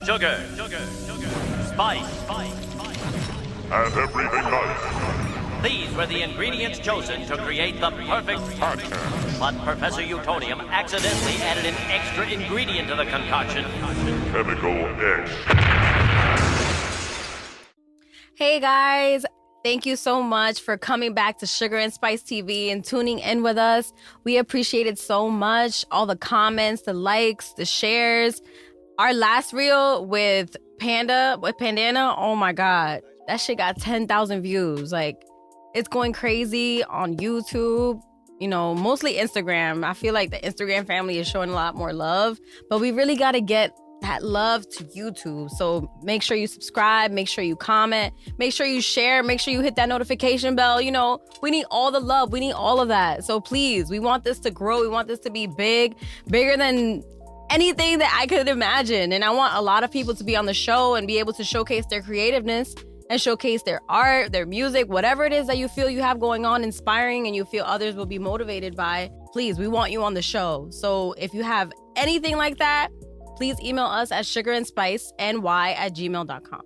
Sugar, spice, and everything nice. these were the ingredients chosen to create the perfect partner. But Professor Utonium accidentally added an extra ingredient to the concoction. Chemical X. Hey guys, thank you so much for coming back to Sugar and Spice TV and tuning in with us. We appreciate it so much. All the comments, the likes, the shares. Our last reel with Pandana, oh my God, that shit got 10,000 views. Like, it's going crazy on YouTube, you know, mostly Instagram. I feel like the Instagram family is showing a lot more love, but we really got to get that love to YouTube. So make sure you subscribe, make sure you comment, make sure you share, make sure you hit that notification bell. You know, we need all the love. We need all of that. So please, we want this to grow. We want this to be big, bigger than anything that I could imagine. And I want a lot of people to be on the show and be able to showcase their creativeness and showcase their art, their music, whatever it is that you feel you have going on, inspiring, and you feel others will be motivated by. Please, we want you on the show. So if you have anything like that, please email us at sugarandspiceny@gmail.com.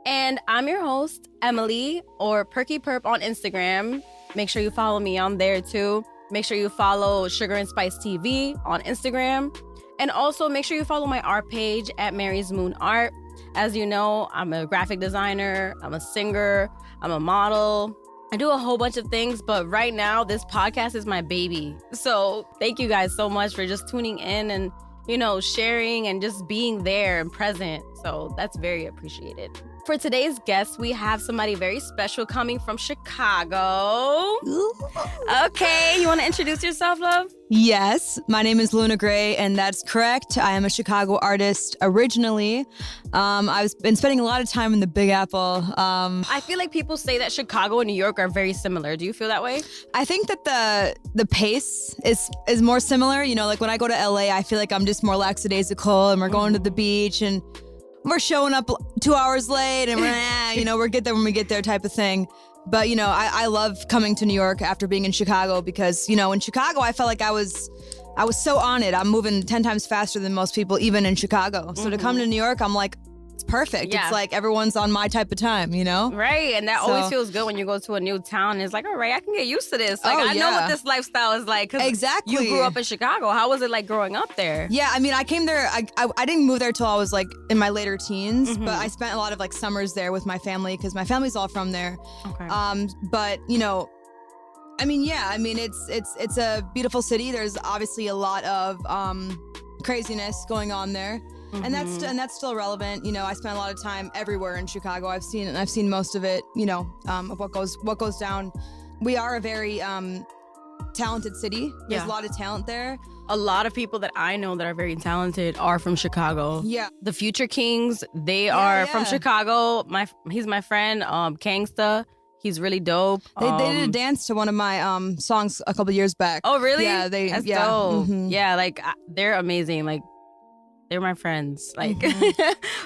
And I'm your host, Emily, or Perky Perp on Instagram. Make sure you follow me on there too. Make sure you follow Sugar and Spice TV on Instagram. And also make sure you follow my art page at Mary's Moon Art. As you know, I'm a graphic designer, I'm a singer, I'm a model. I do a whole bunch of things, but right now this podcast is my baby. So thank you guys so much for just tuning in and, you know, sharing and just being there and present. So that's very appreciated. For today's guest, we have somebody very special coming from Chicago. Okay, you want to introduce yourself, love? Yes, my name is Luna Gray, and that's correct. I am a Chicago artist originally. I've been spending a lot of time in the Big Apple. I feel like people say that Chicago and New York are very similar. Do you feel that way? I think that the pace is more similar. You know, like when I go to LA, I feel like I'm just more lackadaisical, and we're going to the beach, and we're showing up 2 hours late, and we'll get there when we get there type of thing. But, you know, I love coming to New York after being in Chicago because, you know, in Chicago, I felt like I was so on it. I'm moving 10 times faster than most people, even in Chicago. So to come to New York, I'm like, it's perfect. Yeah. It's like everyone's on my type of time, you know? Right. And that always feels good when you go to a new town. And it's like, all right, I can get used to this. Like, I know what this lifestyle is like. Exactly. You grew up in Chicago. How was it like growing up there? Yeah, I mean, I came there, I didn't move there till I was like in my later teens, but I spent a lot of like summers there with my family because my family's all from there. Okay. But, you know, I mean, yeah, I mean, it's a beautiful city. There's obviously a lot of craziness going on there. And that's still relevant. You know, I spent a lot of time everywhere in Chicago. I've seen most of it, you know, of what goes down. We are a very talented city. There's a lot of talent there. A lot of people that I know that are very talented are from Chicago. Yeah. The Future Kings, they are from Chicago. He's my friend, Kangsta. He's really dope. They did a dance to one of my songs a couple years back. Oh, really? Yeah, That's dope. Yeah, like they're amazing. Like, they're my friends. Like,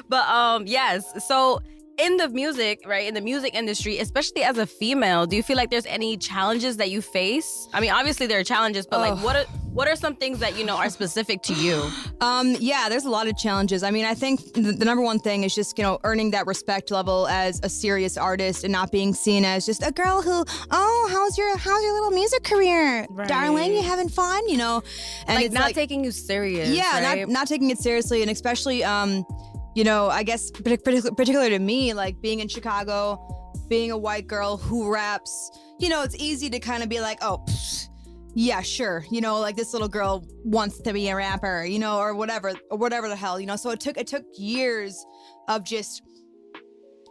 but yes. So in the music, right, in the music industry, especially as a female, do you feel like there's any challenges that you face? I mean, obviously there are challenges, but like, what are some things that, you know, are specific to you? Yeah, there's a lot of challenges. I mean, I think the number one thing is just, you know, earning that respect level as a serious artist and not being seen as just a girl who, how's your little music career, darling? You having fun? You know, and like it's not taking you serious. Yeah, right? not taking it seriously, and especially, you know, I guess particular to me, like being in Chicago, being a white girl who raps. You know, it's easy to kind of be like, yeah, sure. You know, like this little girl wants to be a rapper, you know, or whatever the hell, you know. So it took years of just,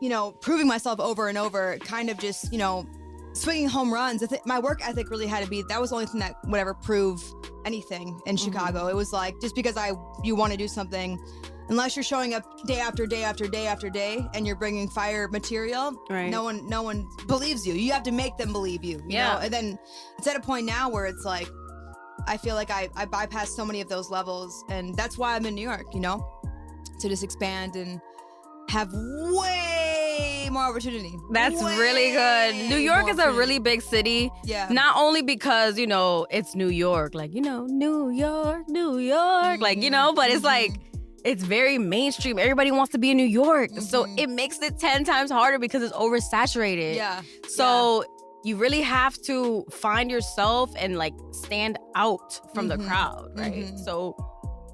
you know, proving myself over and over, kind of just, you know, swinging home runs. My work ethic really had to be, that was the only thing that would ever prove anything in Chicago. It was like, just because you want to do something, unless you're showing up day after day after day after day and you're bringing fire material, no one believes you. You have to make them believe you. You know? And then it's at a point now where it's like, I feel like I bypassed so many of those levels, and that's why I'm in New York, you know, to just expand and have way more opportunity. That's really good. New York is a really big city. Yeah. Not only because, you know, it's New York, like, you know, New York, like, you know, but it's like, it's very mainstream. Everybody wants to be in New York. So it makes it 10 times harder because it's oversaturated. Yeah. So you really have to find yourself and like stand out from the crowd, right? So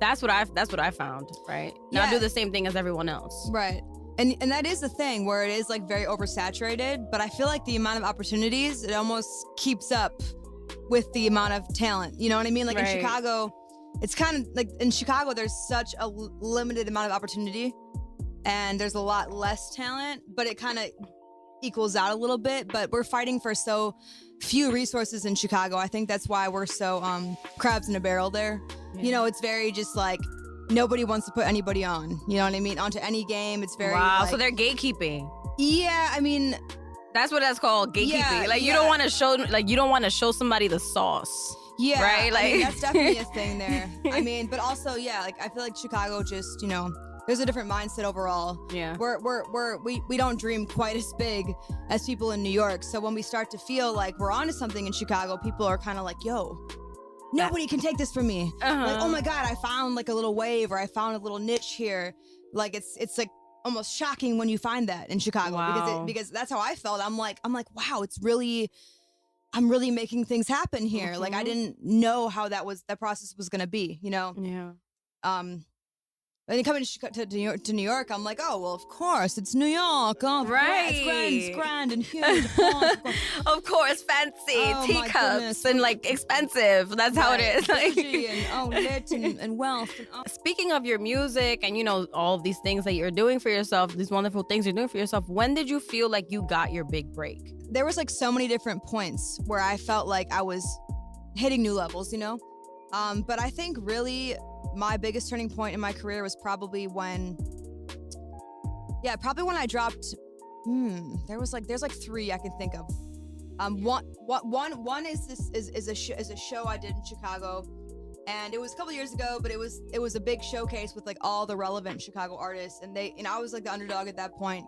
that's what I found, right? Not do the same thing as everyone else. Right. And that is the thing where it is like very oversaturated, but I feel like the amount of opportunities, it almost keeps up with the amount of talent. You know what I mean? Like in Chicago, it's kind of like in Chicago, there's such a limited amount of opportunity and there's a lot less talent, but it kind of equals out a little bit. But we're fighting for so few resources in Chicago. I think that's why we're so crabs in a barrel there. Yeah. You know, it's very just like nobody wants to put anybody on. You know what I mean? Onto any game. It's very so they're gatekeeping. Yeah, I mean, that's what that's called, gatekeeping. Like you don't want to show somebody the sauce. Yeah, right. Like I mean, that's definitely a thing there. I mean, but also like I feel like Chicago just there's a different mindset overall. Yeah, we don't dream quite as big as people in New York. So when we start to feel like we're onto something in Chicago, people are kind of like, yo, nobody can take this from me. Like, oh my God, I found like a little wave or I found a little niche here. Like it's like almost shocking when you find that in Chicago because that's how I felt. I'm like, wow, I'm really making things happen here. Like I didn't know how that process was gonna be, Yeah. And then coming to New York, I'm like, oh well, of course it's New York. Oh, right. It's grand and huge. Of course, fancy teacups and like expensive. That's how it is. Like, and lit and wealth. Speaking of your music and all of these things that you're doing for yourself, these wonderful things you're doing for yourself. When did you feel like you got your big break? There was like so many different points where I felt like I was hitting new levels, but I think really my biggest turning point in my career was probably when I dropped. There's like three I can think of. One is a show I did in Chicago, and it was a couple years ago, but it was a big showcase with like all the relevant Chicago artists, and I was like the underdog at that point.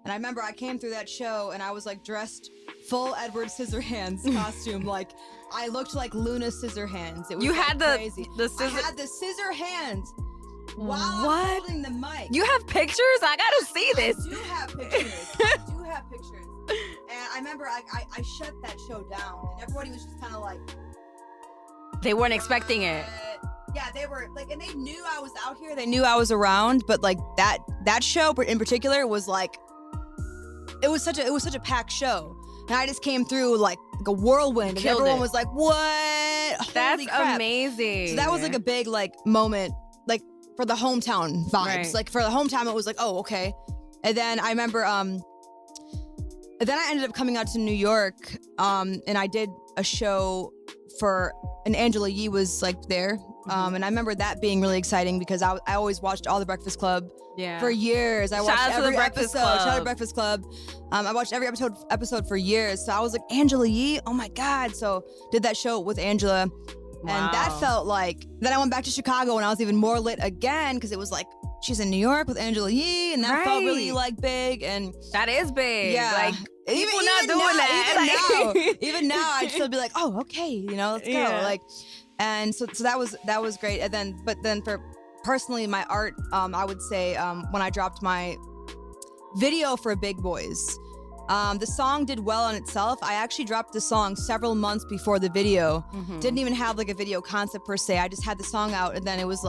And I remember I came through that show and I was like dressed full Edward Scissorhands costume. Like I looked like Luna Scissorhands. It was crazy. I had the scissor hands while I'm holding the mic. You have pictures? I gotta see this. I do have pictures. And I remember I shut that show down and everybody was just kind of like. They weren't expecting it. Yeah, they were like, and they knew I was out here. They knew I was around, but like that show in particular was like, it was such a packed show, and I just came through like a whirlwind, and everyone was like, "What? That's Holy crap." amazing!" So that was like a big like moment, like for the hometown vibes. Right. Like for the hometown, it was like, "Oh, okay." And then I remember, then I ended up coming out to New York, and I did a show and Angela Yee was like there. And I remember that being really exciting because I always watched all the Breakfast Club for years. I watched every episode. Shout out to Breakfast Club. I watched every episode for years. So I was like, Angela Yee, oh my God. So did that show with Angela. Wow. And that felt like, then I went back to Chicago and I was even more lit again because it was like, she's in New York with Angela Yee, and that felt really like big. And that is big. Yeah. Like, even not doing now, that. Even now, I'd still be like, oh, okay, let's go. Yeah. Like, and so that was great. And then for personally, my art, I would say when I dropped my video for Big Boys, the song did well on itself. I actually dropped the song several months before the video. Didn't even have like a video concept per se. I just had the song out, and then it was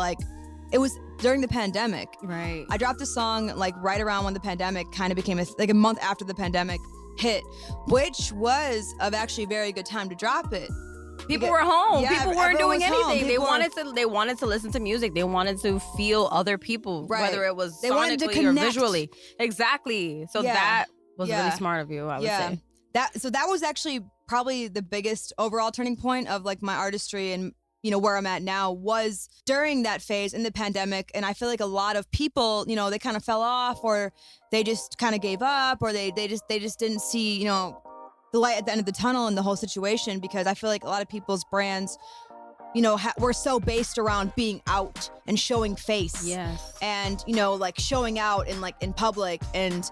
during the pandemic. Right. I dropped the song like right around when the pandemic kind of became a month after the pandemic hit, which was actually a very good time to drop it. People were home. Yeah, people weren't doing anything. They wanted to listen to music. They wanted to feel other people, whether it was sonically or visually. Exactly. So that was really smart of you, I would say. That was actually probably the biggest overall turning point of like my artistry and where I'm at now was during that phase in the pandemic. And I feel like a lot of people, they kind of fell off, or they just kind of gave up, or they just didn't see, the light at the end of the tunnel in the whole situation, because I feel like a lot of people's brands, were so based around being out and showing face. Yes. And, like showing out in public. And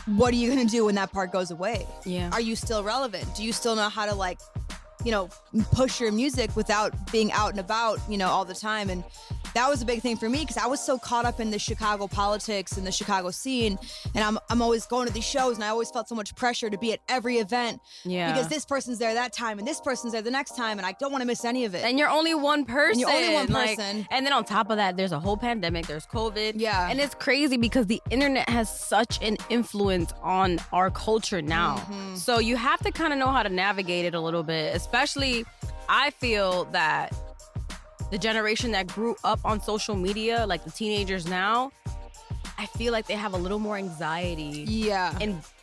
what are you going to do when that part goes away? Yeah. Are you still relevant? Do you still know how to push your music without being out and about, all the time? And that was a big thing for me because I was so caught up in the Chicago politics and the Chicago scene, and I'm always going to these shows, and I always felt so much pressure to be at every event. Yeah. Because this person's there that time, and this person's there the next time, and I don't want to miss any of it. And you're only one person. And you're only one like, person. and then on top of that, there's a whole pandemic. There's COVID. Yeah. And it's crazy because the internet has such an influence on our culture now. Mm-hmm. So you have to kind of know how to navigate it a little bit. Especially, I feel that the generation that grew up on social media, like the teenagers now, I feel like they have a little more anxiety. Yeah.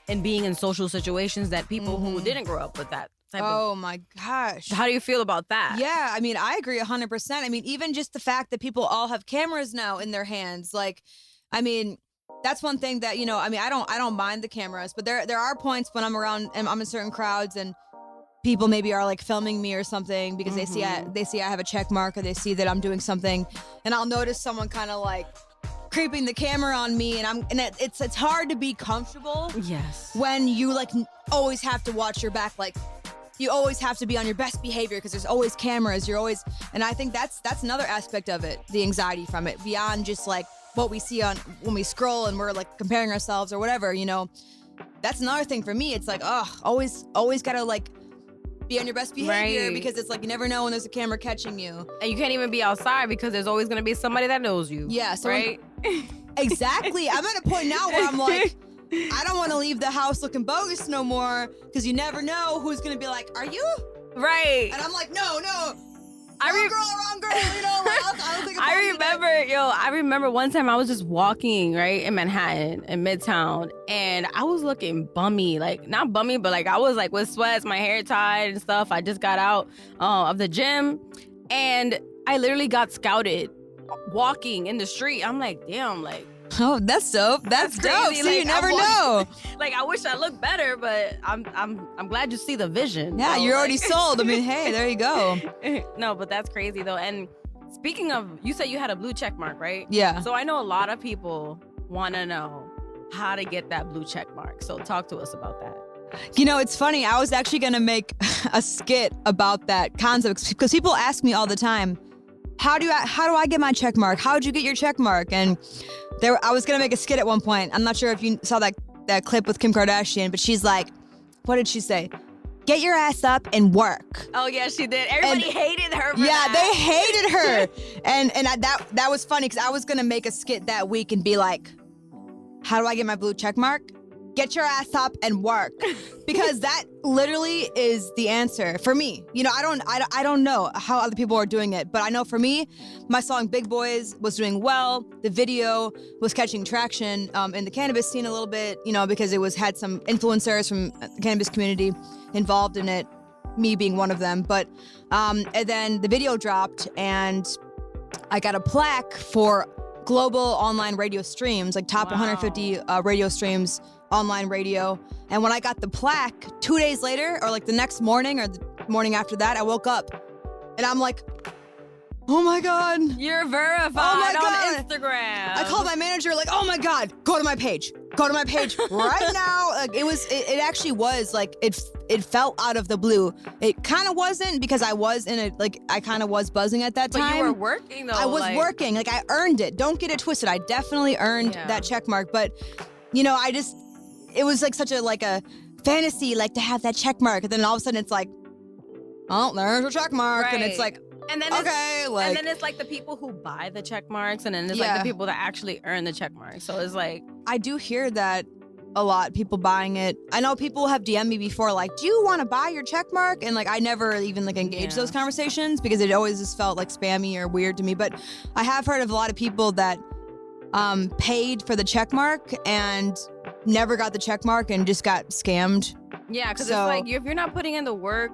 in being in social situations that people who didn't grow up with that type of. Oh my gosh. How do you feel about that? Yeah, I mean, I agree 100%. I mean, even just the fact that people all have cameras now in their hands, like, I mean, that's one thing that, you know, I mean, I don't mind the cameras, but there are points when I'm around and I'm in certain crowds and people maybe are like filming me or something because they see I have a check mark or they see that I'm doing something, and I'll notice someone kind of like creeping the camera on me, and it's hard to be comfortable. Yes. When you like always have to watch your back, like you always have to be on your best behavior because there's always cameras. You're always, and I think that's another aspect of it, the anxiety from it, beyond just like what we see on when we scroll and we're like comparing ourselves or whatever, you know. That's another thing for me. It's like, always gotta like be on your best behavior, Right. because it's like you never know when there's a camera catching you. And you can't even be outside because there's always going to be somebody that knows you. Yeah, so right? Exactly. I'm at a point now where I'm like, I don't want to leave the house looking bogus no more, because you never know who's gonna be like, "Are you?" Right. And I'm like, no. Wrong girl, you know, like, I don't think I'm I remember one time I was just walking, right, in Manhattan, in Midtown, and I was looking bummy, like, not bummy, but like, I was like with sweats, my hair tied and stuff. I just got out of the gym, and I literally got scouted walking in the street. I'm like, damn, like, Oh, that's dope. That's dope. crazy. So you Like, never I'm know. like, I wish I looked better, but I'm glad you see the vision. Yeah, So, you're like- already sold. I mean, hey, there you go. No, but that's crazy though. And speaking of, you said you had a blue check mark, right? Yeah. So I know a lot of people want to know how to get that blue check mark. So talk to us about that. You know, it's funny. I was actually going to make a skit about that concept because people ask me all the time, how do I get my check mark? How'd you get your check mark? And I was going to make a skit at one point. I'm not sure if you saw that clip with Kim Kardashian, but she's like, what did she say? Get your ass up and work. Oh yeah, she did. Everybody hated her. For Yeah, that. they hated her. and that was funny because I was going to make a skit that week and be like, how do I get my blue check mark? Get your ass up and work, because that literally is the answer for me. You know, I don't know how other people are doing it, but I know for me, my song Big Boys was doing well. The video was catching traction in the cannabis scene a little bit, you know, because it had some influencers from the cannabis community involved in it, me being one of them. But and then the video dropped, and I got a plaque for global online radio streams, like top 150 radio streams, online radio. And when I got the plaque 2 days later, or like the next morning or the morning after that, I woke up and I'm like, oh my God. You're verified on Instagram. I called my manager like, oh my God, go to my page right now. Like it actually was like, it felt out of the blue. It kind of wasn't, because I was I kind of was buzzing at that time. But you were working though. I was working. Like I earned it. Don't get it twisted. I definitely earned that check mark. But you know, it was like such a fantasy, like to have that check mark. And then all of a sudden it's like, oh, there's a check mark. Right. And it's like, and then okay, and then it's like the people who buy the check marks, and then it's like the people that actually earn the check marks. So it's like, I do hear that a lot, people buying it. I know people have DM'd me before, like, do you want to buy your check mark? And like, I never even like engaged those conversations because it always just felt like spammy or weird to me. But I have heard of a lot of people that paid for the check mark and never got the check mark and just got scammed. yeah, because it's like, if you're not putting in the work,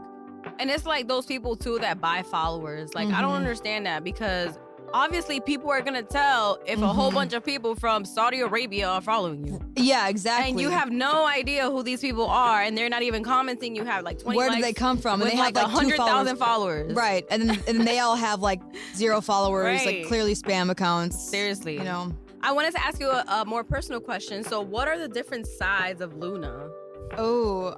and it's like those people too that buy followers. Like, I don't understand that, because obviously people are gonna tell if a whole bunch of people from Saudi Arabia are following you. Yeah, exactly. And you have no idea who these people are, and they're not even commenting. You have like 20 Where likes did they come from? with And they have like like 100,000 followers. Right. And then they all have like 0 followers, Right. like clearly spam accounts. Seriously. You know. I wanted to ask you a more personal question. So what are the different sides of Luna? Oh,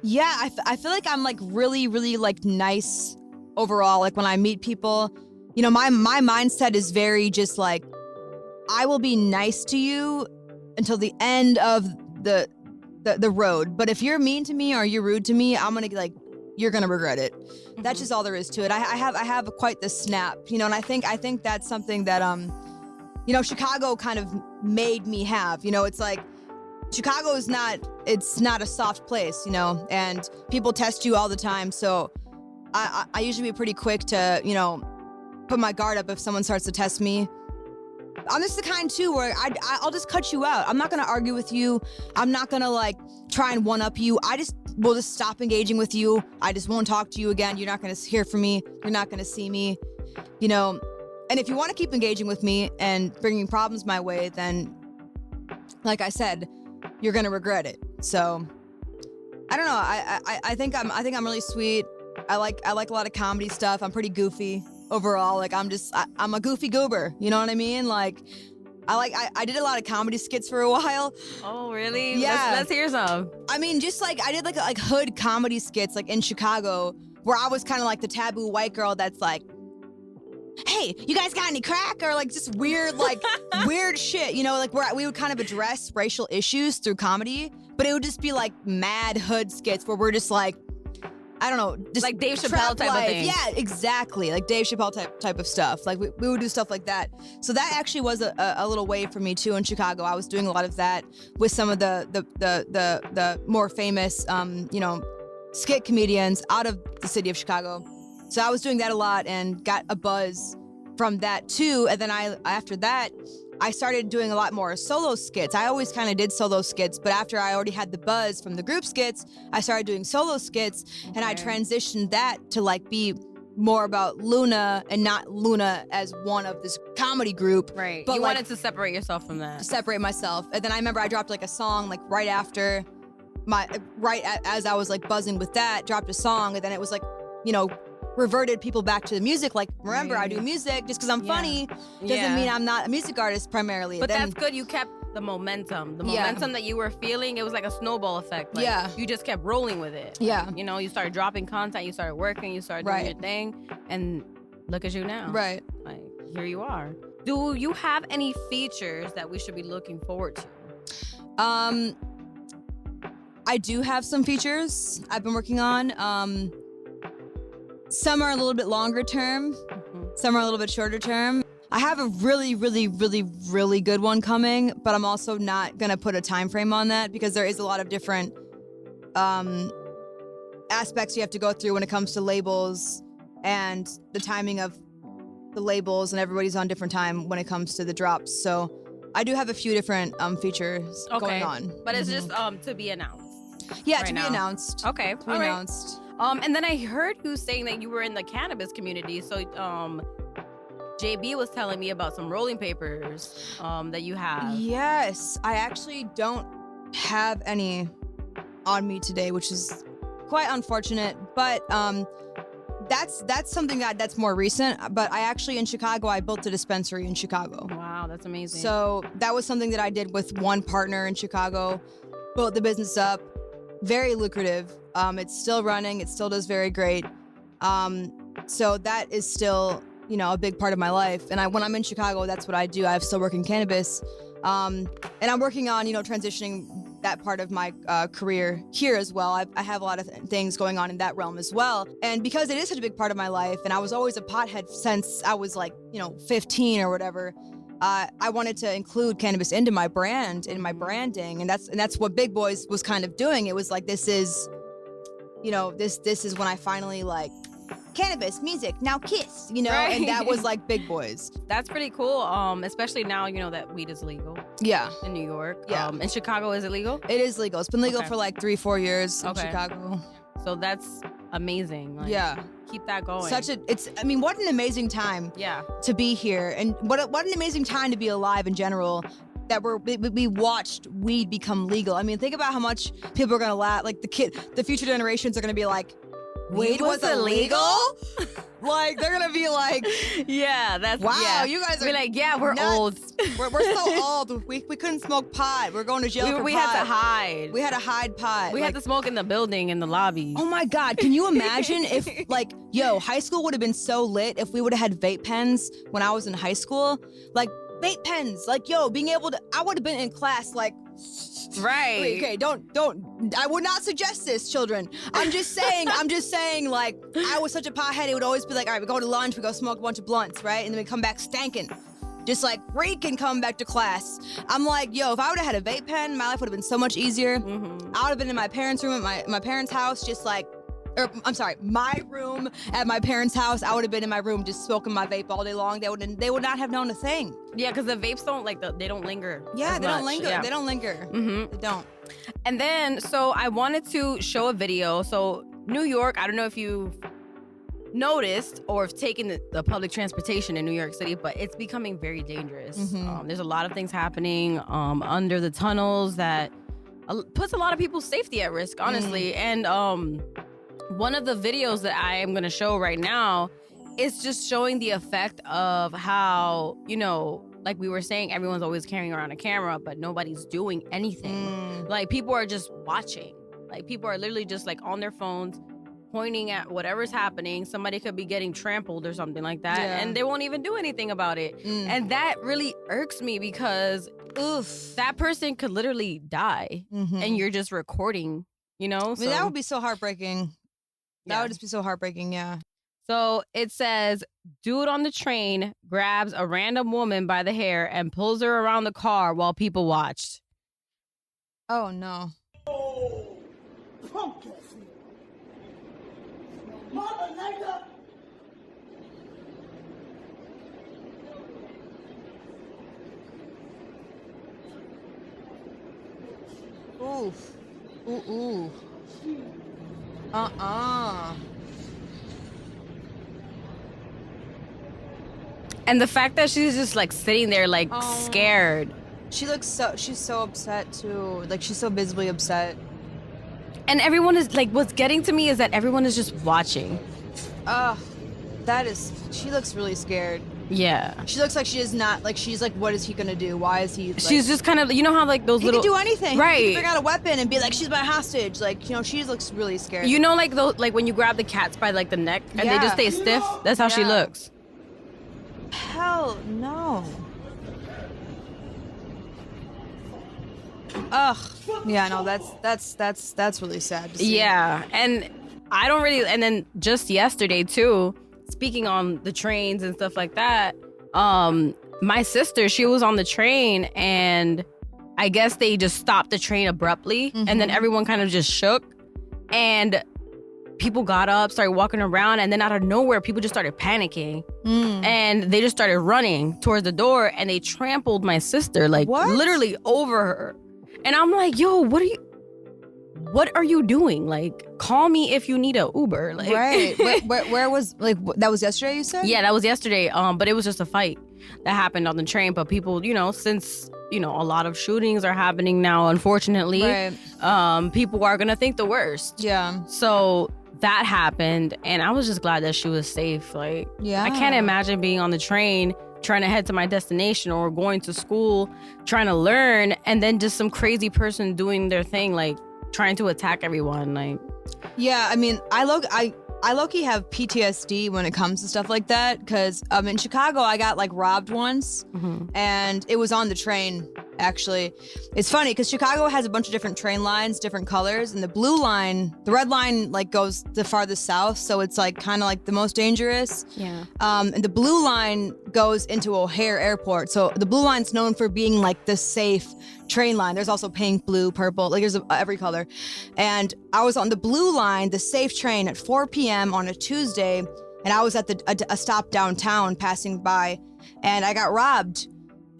yeah, I feel like I'm like really, really like nice overall. Like when I meet people, you know, my mindset is very just like, I will be nice to you until the end of the road. But if you're mean to me or you're rude to me, I'm gonna like, you're gonna regret it. That's just all there is to it. I have quite the snap, you know, and I think that's something that you know, Chicago kind of made me have. You know, it's like Chicago is not a soft place, you know, and people test you all the time. So I usually be pretty quick to, you know, put my guard up if someone starts to test me. I'm just the kind too where I'll just cut you out. I'm not gonna argue with you. I'm not gonna like try and one up you. We'll just stop engaging with you. I just won't talk to you again. You're not gonna hear from me. You're not gonna see me, you know. And if you want to keep engaging with me and bringing problems my way, then, like I said, you're gonna regret it. So I don't know. I think I'm really sweet. I like a lot of comedy stuff. I'm pretty goofy overall. Like I'm a goofy goober. You know what I mean? Like I did a lot of comedy skits for a while. Oh, really? Yeah. Let's hear some. I mean, just like I did like hood comedy skits like in Chicago where I was kind of like the taboo white girl that's like, hey, you guys got any crack? Or like just weird, like weird shit, you know, like where we would kind of address racial issues through comedy, but it would just be like mad hood skits where we're just like, I don't know, just like Dave Chappelle trap type life. of thing. Yeah, exactly. Like Dave Chappelle type of stuff. Like we would do stuff like that. So that actually was a little wave for me too in Chicago. I was doing a lot of that with some of the more famous, you know, skit comedians out of the city of Chicago. So I was doing that a lot and got a buzz from that too. And then after that, I started doing a lot more solo skits. I always kind of did solo skits, but after I already had the buzz from the group skits, I started doing solo skits, and I transitioned that to like be more about Luna and not Luna as one of this comedy group. Right. But you like, wanted to separate yourself from that. to separate myself. And then I remember I dropped like a song like right after as I was like buzzing with that, dropped a song, and then it was like, you know, reverted people back to the music. Like, remember, I do music. Just because I'm funny doesn't mean I'm not a music artist primarily. But that's good. You kept the momentum. The momentum that you were feeling, it was like a snowball effect. Like, you just kept rolling with it. Yeah. You know, you started dropping content, you started working, you started doing your thing, and look at you now. Right. Like, here you are. Do you have any features that we should be looking forward to? I do have some features I've been working on. Some are a little bit longer term. Some are a little bit shorter term. I have a really, really, really, really good one coming, but I'm also not gonna put a time frame on that because there is a lot of different aspects you have to go through when it comes to labels and the timing of the labels, and everybody's on different time when it comes to the drops. So I do have a few different features going on. But it's just to be announced. Yeah, right to now. be announced. Okay. To be announced. And then I heard you saying that you were in the cannabis community. So JB was telling me about some rolling papers that you have. Yes, I actually don't have any on me today, which is quite unfortunate. But that's something that's more recent. But I actually, in Chicago, I built a dispensary in Chicago. Wow, that's amazing. So that was something that I did with one partner in Chicago. Built the business up. Very lucrative. It's still running. It still does very great. So that is still, you know, a big part of my life. And when I'm in Chicago, that's what I do. I still work in cannabis. And I'm working on, you know, transitioning that part of my career here as well. I have a lot of things going on in that realm as well. And because it is such a big part of my life, and I was always a pothead since I was like, you know, 15 or whatever, I wanted to include cannabis into my brand, in my branding, and that's what Big Boys was kind of doing. It was like, this is, you know, this is when I finally like cannabis music, now kiss, you know, and that was like Big Boys. That's pretty cool. Especially now, you know, that weed is legal. Yeah. In New York. Yeah. In Chicago, is it legal? It is legal. It's been legal for like 3-4 years in Chicago. So that's amazing. Like, keep that going. I mean, what an amazing time to be here, and what an amazing time to be alive in general, that we watched weed become legal. I mean, think about how much people are gonna laugh, like the future generations are gonna be like, weed was illegal? Like, they're gonna be like, Yeah, that's wow, yeah. you guys are We're like, yeah, we're nuts. old. We're so old. We couldn't smoke pot. We're going to jail for We pot. had to hide. We had to hide pot. We had to smoke in the building, in the lobby. Oh my God, can you imagine if, like, high school would have been so lit if we would have had vape pens when I was in high school? Like, vape pens. Like, being able to, I would have been in class, like, Right. wait, okay, don't, I would not suggest this, children. I'm just saying, like, I was such a pothead, it would always be like, all right, we go to lunch, we go smoke a bunch of blunts, right? And then we come back stankin'. Just like reeking coming back to class. I'm like, if I would have had a vape pen, my life would have been so much easier. Mm-hmm. I would have been in my parents' room at my parents' house, just like, my room at my parents' house. I would have been in my room just smoking my vape all day long. They would not have known a thing. Yeah, because the vapes don't they don't linger. Yeah, as they don't much. linger. Yeah. They don't linger. Mm-hmm. They don't. And then, so I wanted to show a video. So New York, I don't know if you've noticed or have taken the public transportation in New York City, but it's becoming very dangerous. Mhm. There's a lot of things happening under the tunnels that puts a lot of people's safety at risk, honestly. And one of the videos that I am going to show right now is just showing the effect of how, like we were saying, everyone's always carrying around a camera, but nobody's doing anything. Like, people are just watching. Like, people are literally just like on their phones, pointing at whatever's happening. Somebody could be getting trampled or something like that, and they won't even do anything about it. And that really irks me because, that person could literally die, and you're just recording, I mean, that would be so heartbreaking. That would just be so heartbreaking, yeah. So it says, dude on the train grabs a random woman by the hair and pulls her around the car while people watched. Oh, no. Oof. Ooh. And the fact that she's just like sitting there like scared. She's so upset too. Like, she's so visibly upset. And everyone is like, what's getting to me is that everyone is just watching. She looks really scared. Yeah. She looks like she is not, like, she's like, what is he gonna do? Why is he, like, she's just kind of, how like those he little. could do anything. Right. He could bring out a weapon and be like, she's my hostage. Like, she looks really scared. Like those, like when you grab the cats by like the neck and they just stay stiff. That's how she looks. Hell no. Ugh. Yeah, no, that's really sad to see. Yeah. And I don't really, and then just yesterday too, speaking on the trains and stuff like that, my sister, she was on the train and I guess they just stopped the train abruptly, and then everyone kind of just shook and people got up, started walking around, and then out of nowhere, people just started panicking and they just started running towards the door and they trampled my sister, like literally over her. And I'm like, yo, what are you doing? Like, call me if you need a Uber. Like, right. Where was, like, that was yesterday, you said? Yeah, that was yesterday. But it was just a fight that happened on the train. But people, since, a lot of shootings are happening now, unfortunately, people are going to think the worst. Yeah. So that happened. And I was just glad that she was safe. Like, I can't imagine being on the train trying to head to my destination or going to school, trying to learn, and then just some crazy person doing their thing, like trying to attack everyone. Like, yeah, I mean, I low-key have PTSD when it comes to stuff like that, because in Chicago I got like robbed once, and it was on the train. Actually, it's funny because Chicago has a bunch of different train lines, different colors, and the red line like goes the farthest south, so it's like kind of like the most dangerous. Yeah. And the blue line goes into O'Hare Airport, so the blue line's known for being like the safe train line. There's also pink, blue, purple, like there's every color. And I was on the blue line, the safe train, at 4 p.m. on a Tuesday, and I was at a stop downtown passing by, and I got robbed.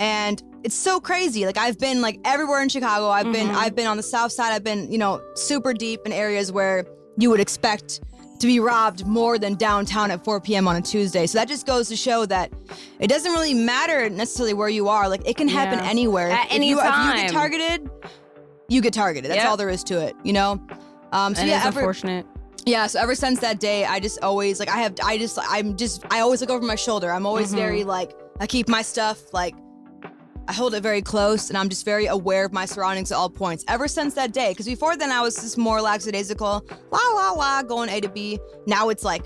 And it's so crazy. Like, I've been like everywhere in Chicago. I've been on the south side. I've been, super deep in areas where you would expect to be robbed more than downtown at 4 p.m. on a Tuesday. So that just goes to show that it doesn't really matter necessarily where you are. Like, it can happen anywhere. At any time. If you get targeted, you get targeted. That's all there is to it, So and it's unfortunate. Yeah, so ever since that day, I just always like I always look over my shoulder. I'm always very like I keep my stuff like I hold it very close, and I'm just very aware of my surroundings at all points. Ever since that day, because before then I was just more lackadaisical, going A to B. Now it's like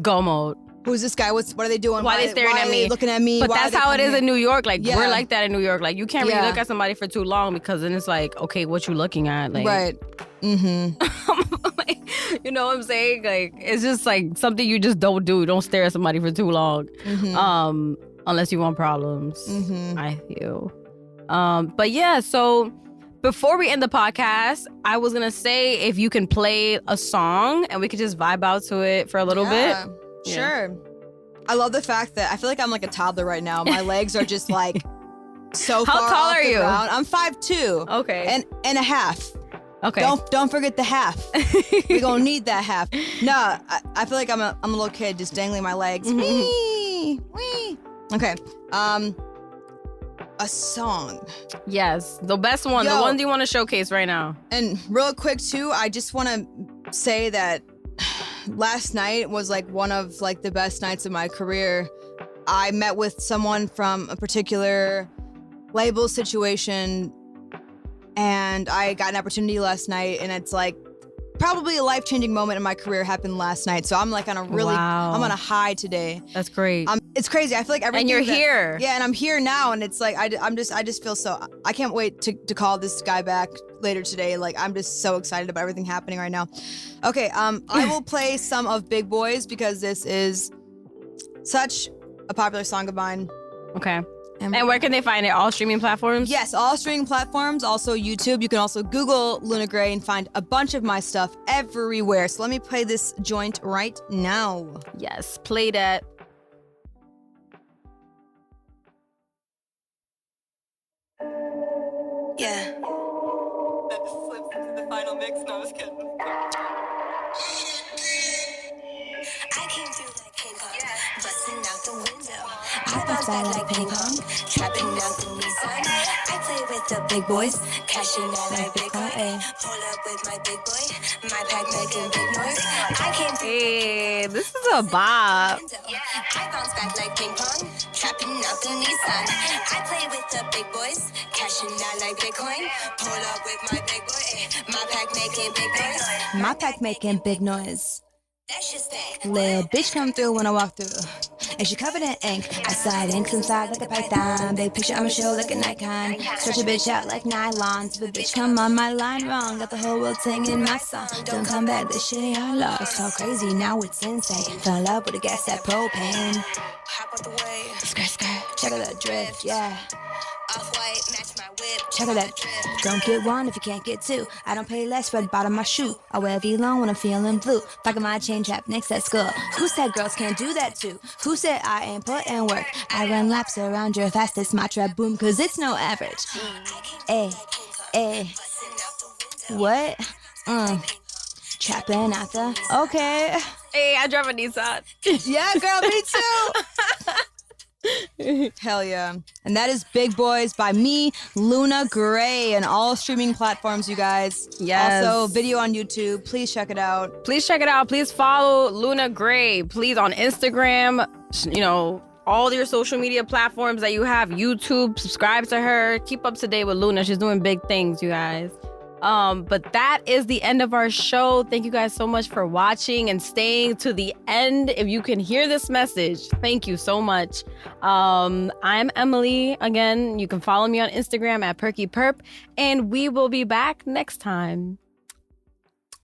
Go mode. Who's this guy? What are they doing? Why are they staring at me? Looking at me? But Why that's are they how it is coming in New York. Like Yeah. we're like that in New York. Like you can't really Yeah. look at somebody for too long because then it's like, okay, what you looking at? Like, Right. Mm-hmm. like, you know what I'm saying? Like it's just like something you just don't do. Don't stare at somebody for too long. Mm-hmm. Unless you want problems. Mm-hmm. I feel. But yeah, so before we end the podcast, I was gonna say if you can play a song and we could just vibe out to it for a little bit. Yeah. Sure. I love the fact that I feel like I'm like a toddler right now. My legs are just like so How far tall off are the you? ground. I'm 5'2". Okay. And a half. Okay. Don't forget the half. We're gonna need that half. No, I feel like I'm a little kid just dangling my legs. Wee, wee. Okay. A song. Yes, the best one, the Yo. ones you want to showcase right now. And real quick too, I just want to say that last night was like one of like the best nights of my career. I met with someone from a particular label situation, and I got an opportunity last night, and it's like probably a life-changing moment in my career happened last night. So I'm like on a really, Wow. I'm on a high today. That's great. It's crazy. I feel like everything. And you're that- here. Yeah, and I'm here now, and it's like I just feel so. I can't wait to call this guy back later today. Like I'm just so excited about everything happening right now. Okay, I will play some of Big Boys because this is such a popular song of mine. Okay. And where can they find it? All streaming platforms? Yes, all streaming platforms, also YouTube. You can also Google Luna Gray and find a bunch of my stuff everywhere. So let me play this joint right now. Yes, play that. Yeah. That just slips into the final mix. No, I was kidding. I came through like ping pong, busting out the window. I bounce back like ping pong, trapping out the Nissan. I play with the big boys, cashing out like Bitcoin. Pull up with my big boy, my pack making big noise. I came through. Hey, this is a bop. I bounce back like ping pong, trapping out the Nissan. I play with the big boys, cashing out like Bitcoin. Pull up with my big boy, my pack making big noise. My pack making big noise. That's just that. Little bitch come through when I walk through. And she covered in ink. I slide inks inside like a python. Big picture, I'ma show like an icon. Stretch a bitch out like nylons. If a bitch come on my line wrong, got the whole world singing my song. Don't come back, this shit ain't our lost. Talk crazy, now it's insane. Fell in love with a gas that propane. Hop out the way. Skirt, skirt, check out that drift, yeah. Off-white, match my whip. Check out that. Don't get one if you can't get two. I don't pay less for the bottom of my shoe. I wear V-Long when I'm feeling blue. Fucking my chain trap next at school. Who said girls can't do that too? Who said I ain't put in work? I run laps around your fastest, my trap boom, cause it's no average. Ay, ay, what? Trapping out the. Okay. Hey, I drive a Nissan. Yeah, girl, me too. Hell yeah. And that is Big Boys by me, Luna Gray, and all streaming platforms, you guys. Yes. Also, video on YouTube. Please check it out. Please check it out. Please follow Luna Gray. Please on Instagram, you know, all your social media platforms that you have, YouTube, subscribe to her. Keep up to date with Luna. She's doing big things, you guys. But that is the end of our show. Thank you guys so much for watching and staying to the end. If you can hear this message, thank you so much. I'm Emily. Again, you can follow me on Instagram at PerkyPerp, and we will be back next time.